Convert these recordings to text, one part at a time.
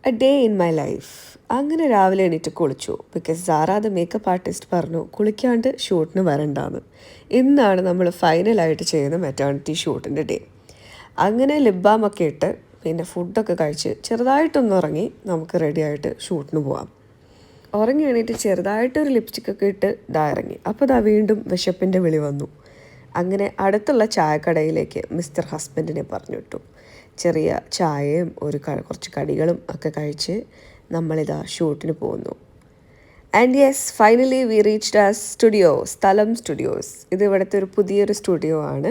A day in my life. അങ്ങനെ രാവിലെ എണീറ്റ് കുളിച്ചു. Because Sara the makeup artist പറഞ്ഞു കുളിക്കാണ്ട് ഷൂട്ടിന് വരണ്ടാന്ന്. ഇന്നാണ് നമ്മൾ ഫൈനലായിട്ട് ചെയ്യുന്ന മെറ്റേണിറ്റി ഷൂട്ടിൻ്റെ ഡേ. അങ്ങനെ ലിപ് ബാമൊക്കെ ഇട്ട് പിന്നെ ഫുഡൊക്കെ കഴിച്ച് ചെറുതായിട്ടൊന്ന് ഉറങ്ങി നമുക്ക് റെഡിയായിട്ട് ഷൂട്ടിന് പോവാം. ഉറങ്ങി എണീറ്റ് ചെറുതായിട്ടൊരു ലിപ്സ്റ്റിക്കൊക്കെ ഇട്ട് ഇറങ്ങി. അപ്പോൾ വീണ്ടും വിശപ്പിൻ്റെ വിളി വന്നു. അങ്ങനെ അടുത്തുള്ള ചായക്കടയിലേക്ക് മിസ്റ്റർ ഹസ്ബൻഡിനെ പറഞ്ഞു വിട്ടു. ചെറിയ ചായയും കുറച്ച് കടികളും ഒക്കെ കഴിച്ച് നമ്മളിതാ ഷൂട്ടിന് പോകുന്നു. And yes, finally we reached ആ സ്റ്റുഡിയോ, സ്ഥലം സ്റ്റുഡിയോസ്. ഇത് ഇവിടുത്തെ ഒരു പുതിയൊരു സ്റ്റുഡിയോ ആണ്,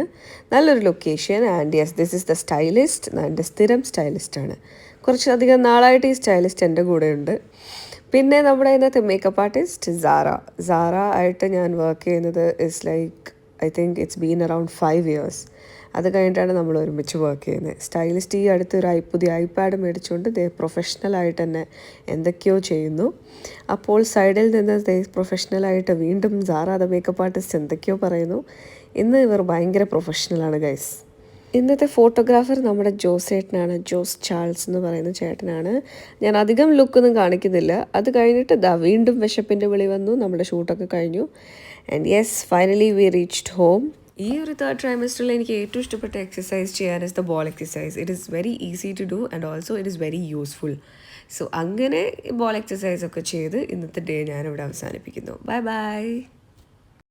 നല്ലൊരു location. And yes, this is the stylist. എൻ്റെ സ്ഥിരം സ്റ്റൈലിസ്റ്റാണ്. കുറച്ചധികം നാളായിട്ട് ഈ സ്റ്റൈലിസ്റ്റ് എൻ്റെ കൂടെയുണ്ട്. പിന്നെ നമ്മുടെ അതിനകത്ത് മേക്കപ്പ് ആർട്ടിസ്റ്റ് സാറ ആയിട്ട് ഞാൻ വർക്ക് ചെയ്യുന്നത് I think it's been around 5 years. അത് കഴിഞ്ഞിട്ടാണ് നമ്മൾ ഒരുമിച്ച് വർക്ക് ചെയ്യുന്നത്. സ്റ്റൈലിസ്റ്റ് ഈ അടുത്തൊരു പുതിയ ഐപാഡ് മേടിച്ചുകൊണ്ട് പ്രൊഫഷണലായിട്ട് തന്നെ എന്തൊക്കെയോ ചെയ്യുന്നു. അപ്പോൾ സൈഡിൽ നിന്ന് പ്രൊഫഷണലായിട്ട് വീണ്ടും സാറ ദ മേക്കപ്പ് ആർട്ടിസ്റ്റ് എന്തൊക്കെയോ പറയുന്നു. ഇന്ന് ഇവർ ഭയങ്കര പ്രൊഫഷണലാണ് ഗൈസ്. ഇന്നത്തെ ഫോട്ടോഗ്രാഫർ നമ്മുടെ ജോസ് ചാൾസ് എന്ന് പറയുന്ന ചേട്ടനാണ്. ഞാൻ അധികം ലുക്കൊന്നും കാണിക്കുന്നില്ല. അത് കഴിഞ്ഞിട്ട് വീണ്ടും വിശപ്പിൻ്റെ വിളി വന്നു. നമ്മുടെ ഷൂട്ടൊക്കെ കഴിഞ്ഞു. And yes, finally we reached home. ഈ ഒരു 3rd trimester എനിക്ക് ഏറ്റവും ഇഷ്ടപ്പെട്ട എക്സസൈസ് ചെയ്യാൻ is the ball exercise. It is very easy to do and also it is very useful. So അങ്ങനെ ബോൾ എക്സസൈസ് ഒക്കെ ചെയ്ത് ഇന്നത്തെ ഡേ ഞാനിവിടെ അവസാനിപ്പിക്കുന്നു. Bye by.